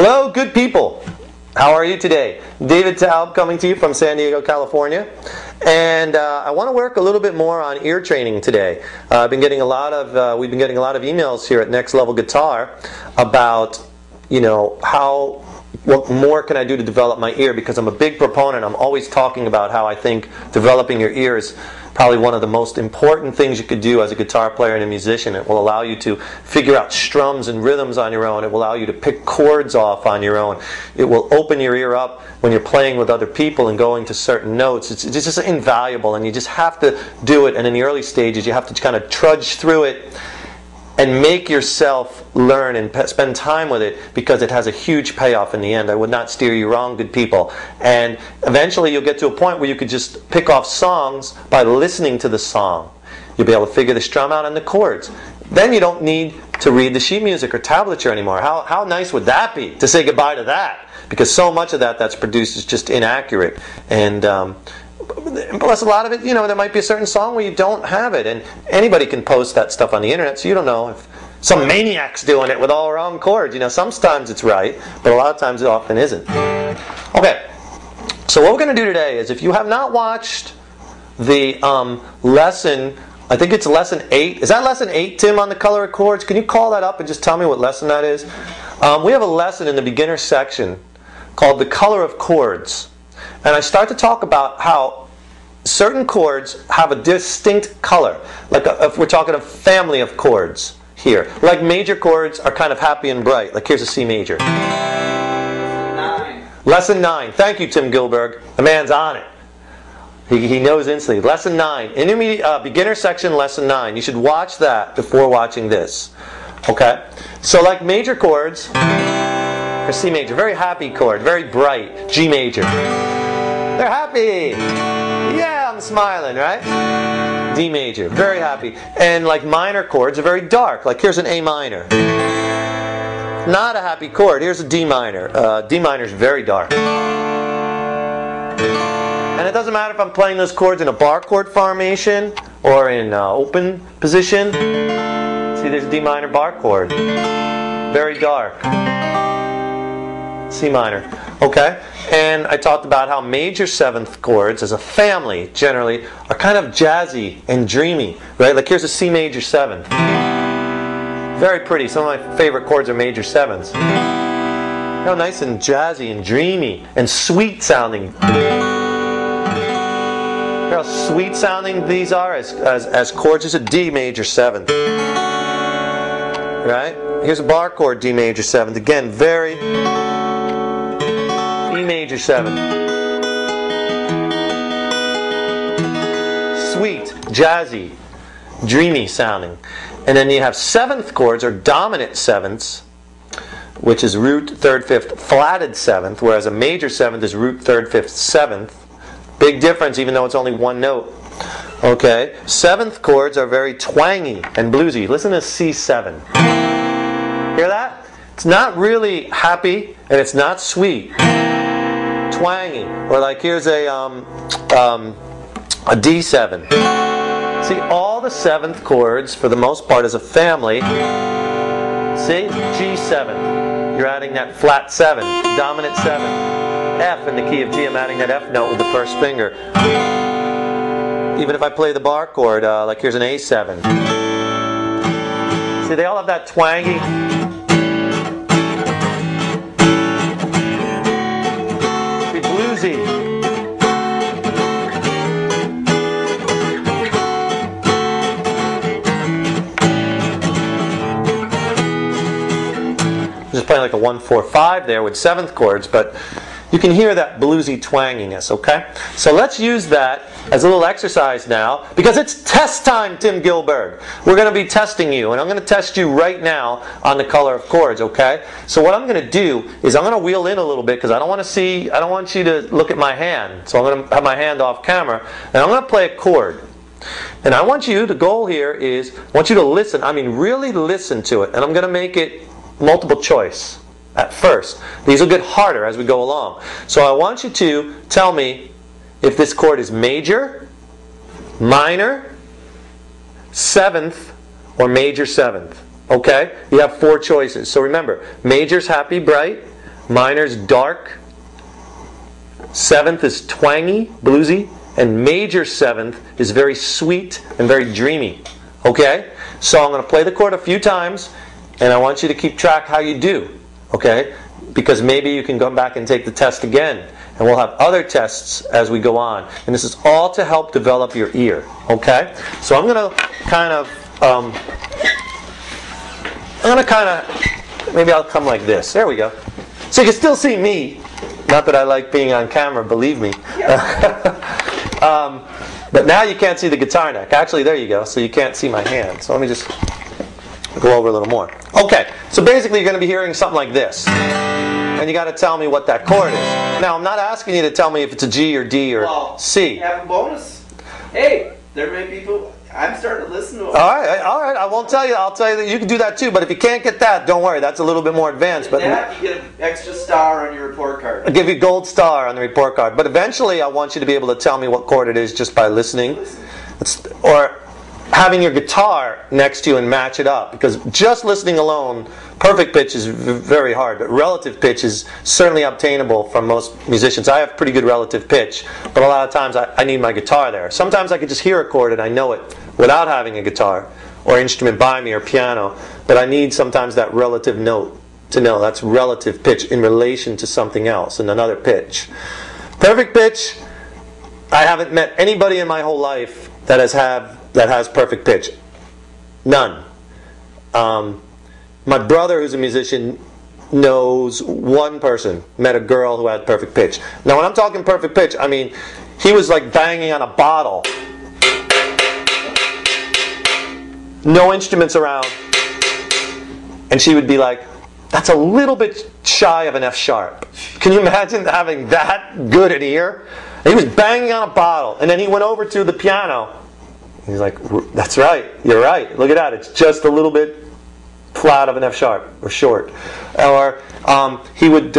Hello, good people. How are you today? David Taub coming to you from San Diego, California. And I want to work a little bit more on ear training today. We've been getting a lot of emails here at Next Level Guitar about, what more can I do to develop my ear? Because I'm a big proponent. I'm always talking about how I think developing your ear is probably one of the most important things you could do as a guitar player and a musician. It will allow you to figure out strums and rhythms on your own. It will allow you to pick chords off on your own. It will open your ear up when you're playing with other people and going to certain notes. It's just invaluable, and you just have to do it. And in the early stages, you have to kind of trudge through it and make yourself learn and spend time with it, because it has a huge payoff in the end. I would not steer you wrong, good people. And eventually you'll get to a point where you could just pick off songs by listening to the song. You'll be able to figure the strum out and the chords. Then you don't need to read the sheet music or tablature anymore. How nice would that be to say goodbye to that? Because so much of that that's produced is just inaccurate. And plus a lot of it, there might be a certain song where you don't have it, and anybody can post that stuff on the internet, so you don't know if some maniac's doing it with all wrong chords. Sometimes it's right, but a lot of times it often isn't. Okay, so what we're going to do today is, if you have not watched the lesson, I think it's lesson 8. Is that lesson 8, Tim, on the color of chords? Can you call that up and just tell me what lesson that is? We have a lesson in the beginner section called the color of chords. And I start to talk about how certain chords have a distinct color. Like if we're talking a family of chords here. Like major chords are kind of happy and bright. Like here's a C major. Lesson 9. Thank you, Tim Gilberg. The man's on it. He knows instantly. Lesson 9. Intermediate, beginner section, lesson 9. You should watch that before watching this. Okay? So like major chords, or C major, very happy chord, very bright. G major. They're happy. Yeah, I'm smiling, right? D major, very happy. And like minor chords are very dark. Like here's an A minor. Not a happy chord. Here's a D minor. D minor is very dark. And it doesn't matter if I'm playing those chords in a bar chord formation or in open position. See, there's a D minor bar chord. Very dark. C minor. Okay? And I talked about how major 7th chords as a family generally are kind of jazzy and dreamy, right? Like here's a C major 7. Very pretty. Some of my favorite chords are major 7s. How nice and jazzy and dreamy and sweet sounding. How sweet sounding these are as chords. Is a D major 7. Right? Here's a bar chord, D major 7. Again, very E major 7. Sweet, jazzy, dreamy sounding. And then you have 7th chords, or dominant 7ths, which is root, 3rd, 5th, flatted 7th, whereas a major 7th is root, 3rd, 5th, 7th. Big difference, even though it's only one note. Okay, 7th chords are very twangy and bluesy. Listen to C7. Hear that? It's not really happy, and it's not sweet. Twangy. Or like here's a D7. See, all the 7th chords, for the most part, as a family. See, G7. You're adding that flat 7, dominant 7. F in the key of G, I'm adding that F note with the first finger. Even if I play the bar chord, like here's an A7. See, they all have that twangy. Be bluesy. Just playing like a 1-4-5 there with 7th chords, but you can hear that bluesy twanginess, okay? So let's use that as a little exercise now, because it's test time, Tim Gilberg. We're going to be testing you, and I'm going to test you right now on the color of chords, okay? So what I'm going to do is I'm going to wheel in a little bit, because I don't want you to look at my hand. So I'm going to have my hand off camera, and I'm going to play a chord. And I want you, the goal here is, I want you to listen, I mean really listen to it, and I'm going to make it multiple choice at first. These will get harder as we go along. So I want you to tell me if this chord is major, minor, 7th, or major 7th. Okay? You have 4 choices. So remember, major's happy, bright, Minor's dark. 7th is twangy, bluesy. And major 7th is very sweet and very dreamy. Okay? So I'm going to play the chord a few times, and I want you to keep track how you do. Okay? Because maybe you can go back and take the test again. And we'll have other tests as we go on. And this is all to help develop your ear. Okay? So I'm going to kind of, maybe I'll come like this. There we go. So you can still see me. Not that I like being on camera, believe me. But now you can't see the guitar neck. Actually, there you go. So you can't see my hand. So let me just go over a little more. Okay, so basically you're going to be hearing something like this. And you got to tell me what that chord is. Now, I'm not asking you to tell me if it's a G or D or C. You have a bonus. Hey, there may be people. I'm starting to listen to them. All right. I won't tell you. I'll tell you that you can do that too. But if you can't get that, don't worry. That's a little bit more advanced. But that, you get an extra star on your report card. I'll give you a gold star on the report card. But eventually, I want you to be able to tell me what chord it is just by listening, or having your guitar next to you and match it up. Because just listening alone, perfect pitch is very hard. But relative pitch is certainly obtainable from most musicians. I have pretty good relative pitch, but a lot of times I need my guitar there. Sometimes I can just hear a chord and I know it without having a guitar or instrument by me or piano. But I need sometimes that relative note to know that's relative pitch in relation to something else and another pitch. Perfect pitch, I haven't met anybody in my whole life that has perfect pitch. None. My brother, who's a musician, knows one person, met a girl who had perfect pitch. Now, when I'm talking perfect pitch, I mean, he was like banging on a bottle. No instruments around. And she would be like, that's a little bit shy of an F sharp. Can you imagine having that good an ear? And he was banging on a bottle. And then he went over to the piano. He's like, that's right, you're right. Look at that, it's just a little bit flat of an F sharp, or short. Or he would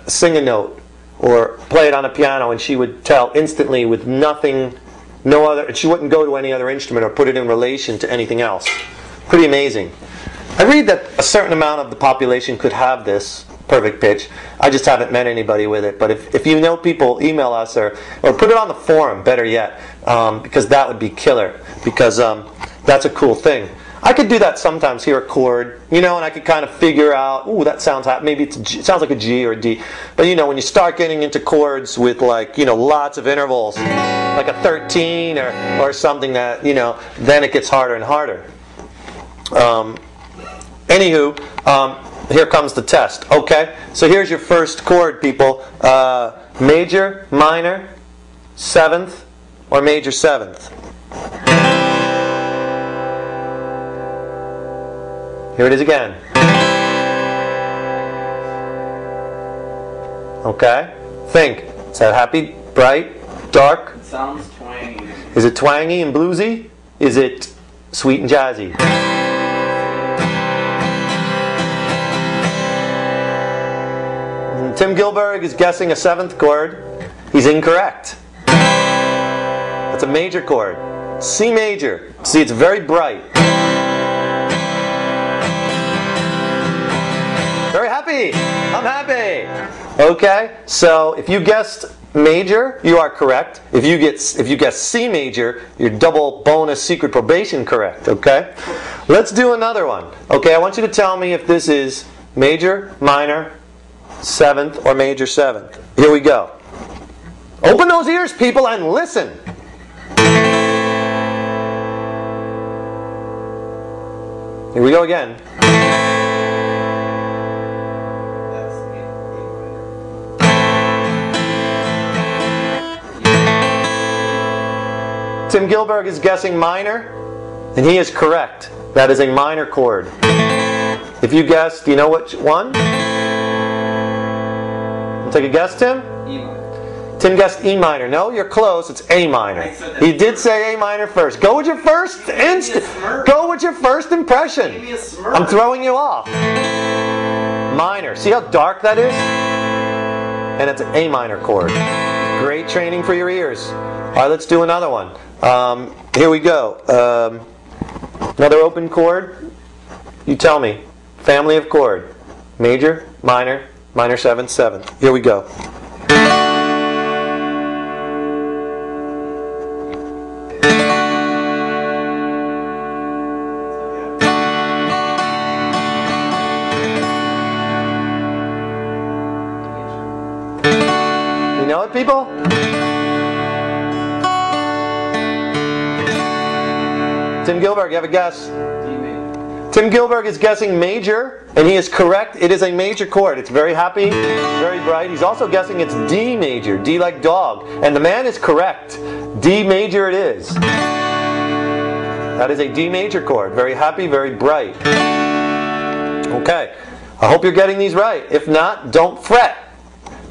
sing a note, or play it on a piano, and she would tell instantly with nothing, no other, and she wouldn't go to any other instrument or put it in relation to anything else. Pretty amazing. I read that a certain amount of the population could have this perfect pitch. I just haven't met anybody with it. But if you know people, email us or put it on the forum, better yet, because that would be killer. Because that's a cool thing. I could do that sometimes, hear a chord, and I could kind of figure out, ooh, that sounds maybe it's a G, it sounds like a G or a D. But when you start getting into chords with lots of intervals, like a 13 or something that then it gets harder and harder. Anywho, here comes the test. Okay, so here's your first chord, people. Major, minor, 7th, or major 7th. Here it is again. Okay, think. Is that happy, bright, dark? It sounds twangy. Is it twangy and bluesy? Is it sweet and jazzy? Tim Gilberg is guessing a 7th chord. He's incorrect. That's a major chord. C major. See, it's very bright. Very happy. I'm happy. Okay, so if you guessed major, you are correct. If you guess C major, you're double bonus secret probation correct. Okay, let's do another one. Okay, I want you to tell me if this is major, minor, 7th, or major 7th. Here we go. Open those ears, people, and listen. Here we go again. Tim Gilberg is guessing minor, and he is correct. That is a minor chord. If you guessed, do you know which one? Take a guess, Tim? E minor. Tim guessed E minor. No, you're close. It's A minor. He did say A minor first. Go with your first Go with your first impression. Give me a smirk. I'm throwing you off. Minor. See how dark that is? And it's an A minor chord. Great training for your ears. All right, let's do another one. Here we go. Another open chord. You tell me. Family of chord. Major, minor, minor 7th, 7th. Here we go. You know it, people? Tim Gilbert, you have a guess? Tim Gilbert is guessing major, and he is correct. It is a major chord. It's very happy, very bright. He's also guessing it's D major, D like dog. And the man is correct. D major it is. That is a D major chord. Very happy, very bright. Okay. I hope you're getting these right. If not, don't fret.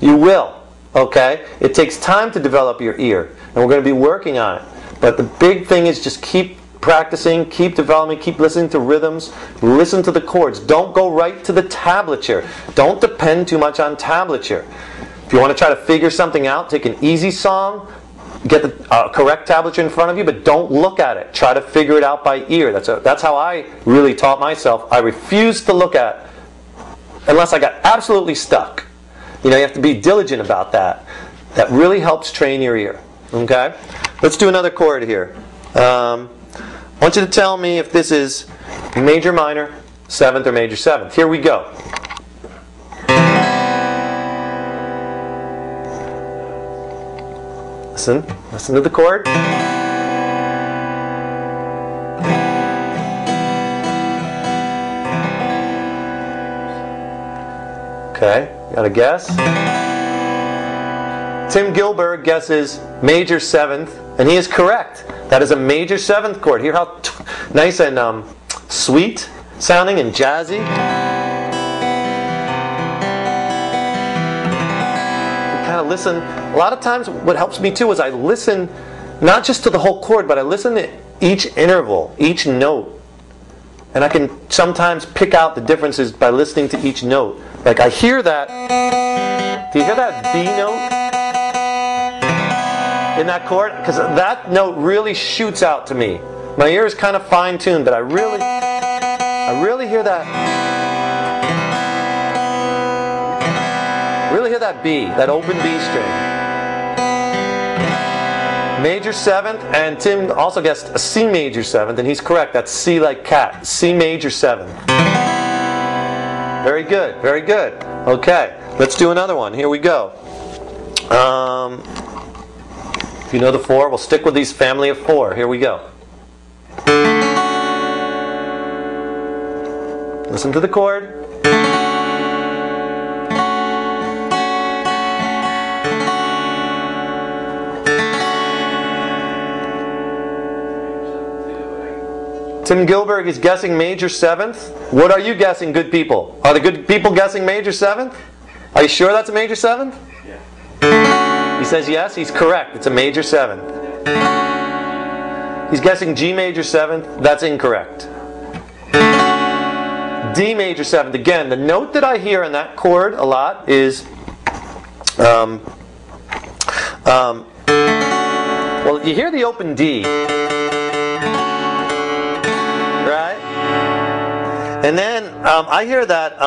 You will. Okay? It takes time to develop your ear, and we're going to be working on it. But the big thing is just keep practicing, keep developing, keep listening to rhythms, listen to the chords. Don't go right to the tablature. Don't depend too much on tablature. If you want to try to figure something out, take an easy song, get the correct tablature in front of you, but don't look at it. Try to figure it out by ear. That's how I really taught myself. I refused to look at unless I got absolutely stuck. You know, you have to be diligent about that. That really helps train your ear. Okay? Let's do another chord here. I want you to tell me if this is major minor 7th or major 7th. Here we go. Listen to the chord. Okay, got a guess? Tim Gilbert guesses major 7th, and he is correct. That is a major 7th chord. Hear how nice and sweet sounding and jazzy? You kind of listen. A lot of times what helps me too is I listen not just to the whole chord, but I listen to each interval, each note. And I can sometimes pick out the differences by listening to each note. Like I hear that. Do you hear that B note in that chord? Because that note really shoots out to me. My ear is kind of fine-tuned, but I really hear that. Really hear that B, that open B string. Major 7th, and Tim also guessed a C major 7th, and he's correct. That's C like cat. C major 7th. Very good, very good. Okay, let's do another one. Here we go. If you know the 4, we'll stick with these family of 4. Here we go. Listen to the chord. Tim Gilbert is guessing major 7th. What are you guessing, good people? Are the good people guessing major 7th? Are you sure that's a major 7th? Yeah. He says yes, he's correct. It's a major 7th. He's guessing G major 7th. That's incorrect. D major 7th. Again, the note that I hear in that chord a lot is well, you hear the open D. And then I hear that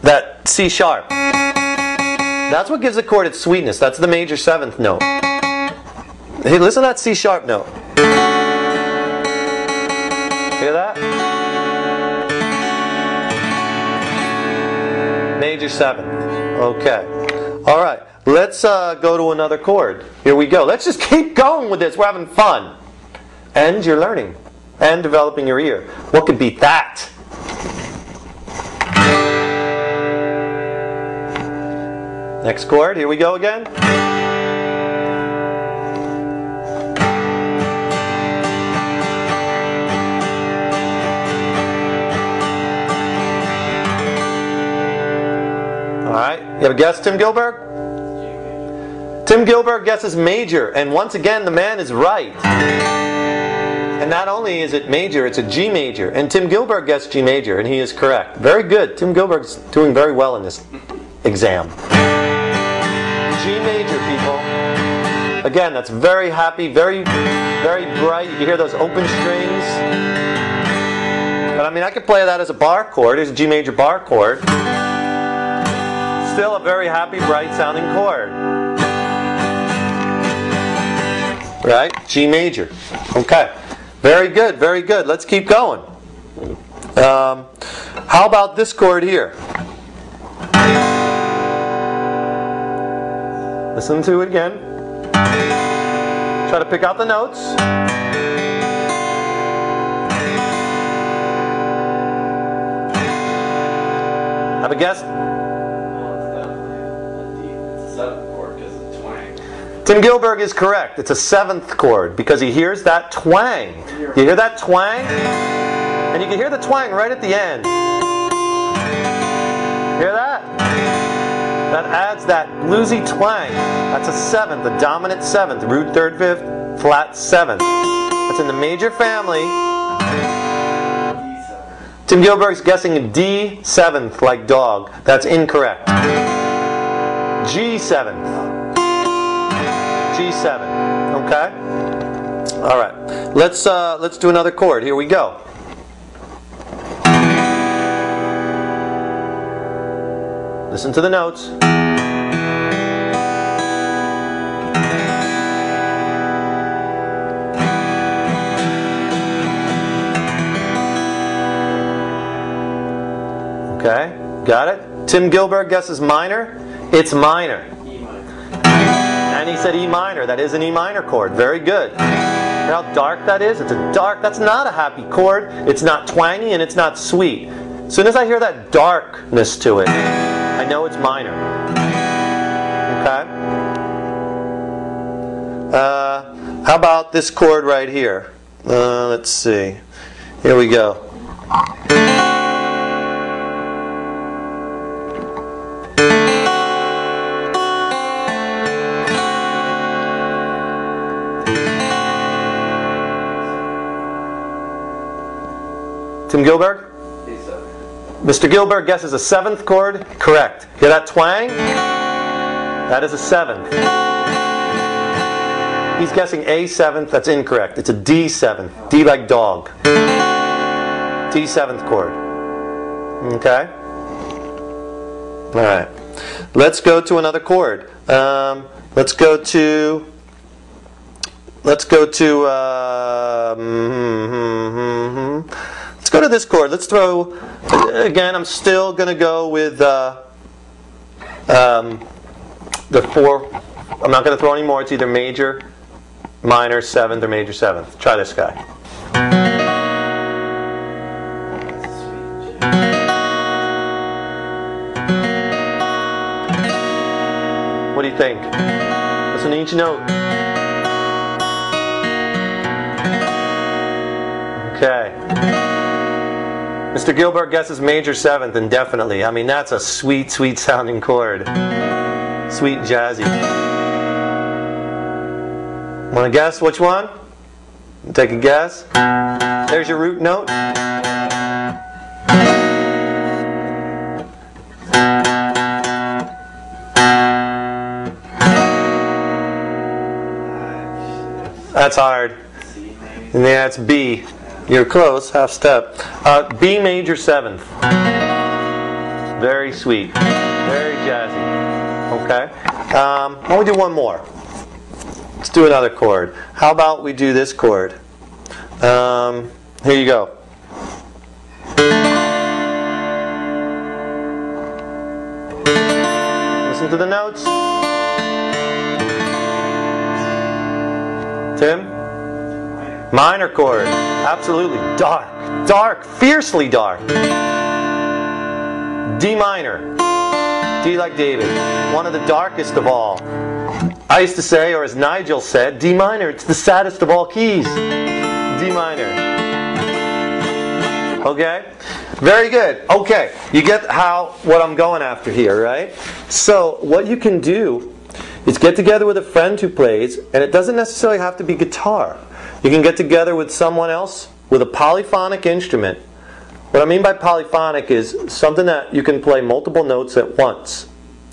that C sharp. That's what gives the chord its sweetness. That's the major 7th note. Hey, listen to that C sharp note. Hear that? Major 7th. Okay. All right. Let's go to another chord. Here we go. Let's just keep going with this. We're having fun. And you're learning. And developing your ear. What could beat that? Next chord, here we go again. Alright, you have a guess, Tim Gilbert? Tim Gilbert guesses major, and once again the man is right. And not only is it major, it's a G major. And Tim Gilbert guessed G major, and he is correct. Very good. Tim Gilbert's doing very well in this exam. G major, people. Again, that's very happy, very, very bright. You can hear those open strings. But I mean, I could play that as a bar chord. Here's a G major bar chord. still a very happy, bright sounding chord. Right? G major. Okay. Very good, very good. Let's keep going. How about this chord here? Listen to it again. Try to pick out the notes. Have a guess? Tim Gilberg is correct. It's a 7th chord because he hears that twang. You hear that twang? And you can hear the twang right at the end. Hear that? That adds that bluesy twang. That's a 7th, a dominant 7th. Root 3rd, 5th, flat 7th. That's in the major family. Tim Gilberg's guessing D 7th, like dog. That's incorrect. G 7th. G7. Okay? Alright. Let's do another chord. Here we go. Listen to the notes. Okay? Got it? Tim Gilberg guesses minor. It's minor. And he said E minor. That is an E minor chord. Very good. Hear how dark that is? It's a dark. That's not a happy chord. It's not twangy and it's not sweet. As soon as I hear that darkness to it, I know it's minor. Okay? How about this chord right here? Let's see. Here we go. Tim Gilberg? Mr. Gilberg guesses a 7th chord. Correct. Hear that twang? That is a 7th. He's guessing A 7th. That's incorrect. It's a D 7th. D like dog. D 7th chord. Okay? Alright. Let's go to another chord. Let's go to this chord. Let's throw, again, I'm still going to go with the 4. I'm not going to throw any more. It's either major, minor, 7th, or major 7th. Try this guy. What do you think? Listen to each note. Okay. Mr. Gilbert guesses major 7th indefinitely. I mean, that's a sweet, sweet sounding chord. Sweet and jazzy. Want to guess which one? Take a guess. There's your root note. That's hard. Yeah, it's B. You're close, half step. B major 7th. Very sweet. Very jazzy. Okay? Why don't we do one more? Let's do another chord. How about we do this chord? Here you go. Listen to the notes. Tim? Minor chord. Absolutely. Dark. Dark. Fiercely dark. D minor. D like David. One of the darkest of all. I used to say, or as Nigel said, D minor, it's the saddest of all keys. D minor. Okay? Very good. Okay. You get what I'm going after here, right? So, what you can do is get together with a friend who plays, and it doesn't necessarily have to be guitar. You can get together with someone else with a polyphonic instrument. What I mean by polyphonic is something that you can play multiple notes at once.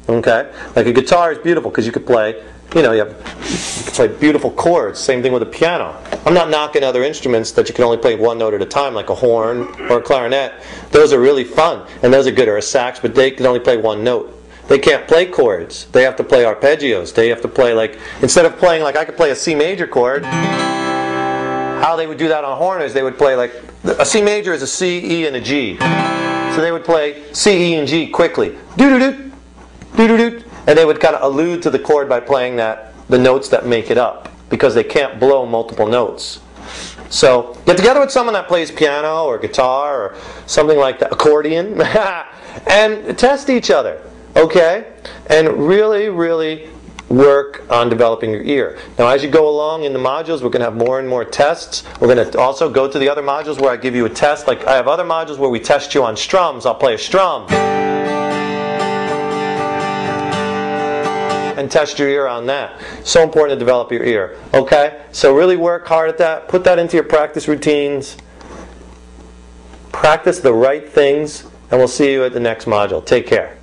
Okay? Like a guitar is beautiful because you could play, you can play beautiful chords. Same thing with a piano. I'm not knocking other instruments that you can only play one note at a time, like a horn or a clarinet. Those are really fun, and those are good, or a sax, but they can only play one note. They can't play chords. They have to play arpeggios. They have to play like, instead of playing like I could play a C major chord, how they would do that on horn is they would play like, a C major is a C, E, and a G. So they would play C, E, and G quickly. Doo-doo-doo, doo-doo-doo. And they would kind of allude to the chord by playing the notes that make it up, because they can't blow multiple notes. So get together with someone that plays piano or guitar or something like that, accordion, and test each other, okay? And really, really work on developing your ear. Now as you go along in the modules, we're going to have more and more tests. We're going to also go to the other modules where I give you a test. Like I have other modules where we test you on strums. I'll play a strum and test your ear on that. So important to develop your ear. Okay? So really work hard at that. Put that into your practice routines. Practice the right things, and we'll see you at the next module. Take care.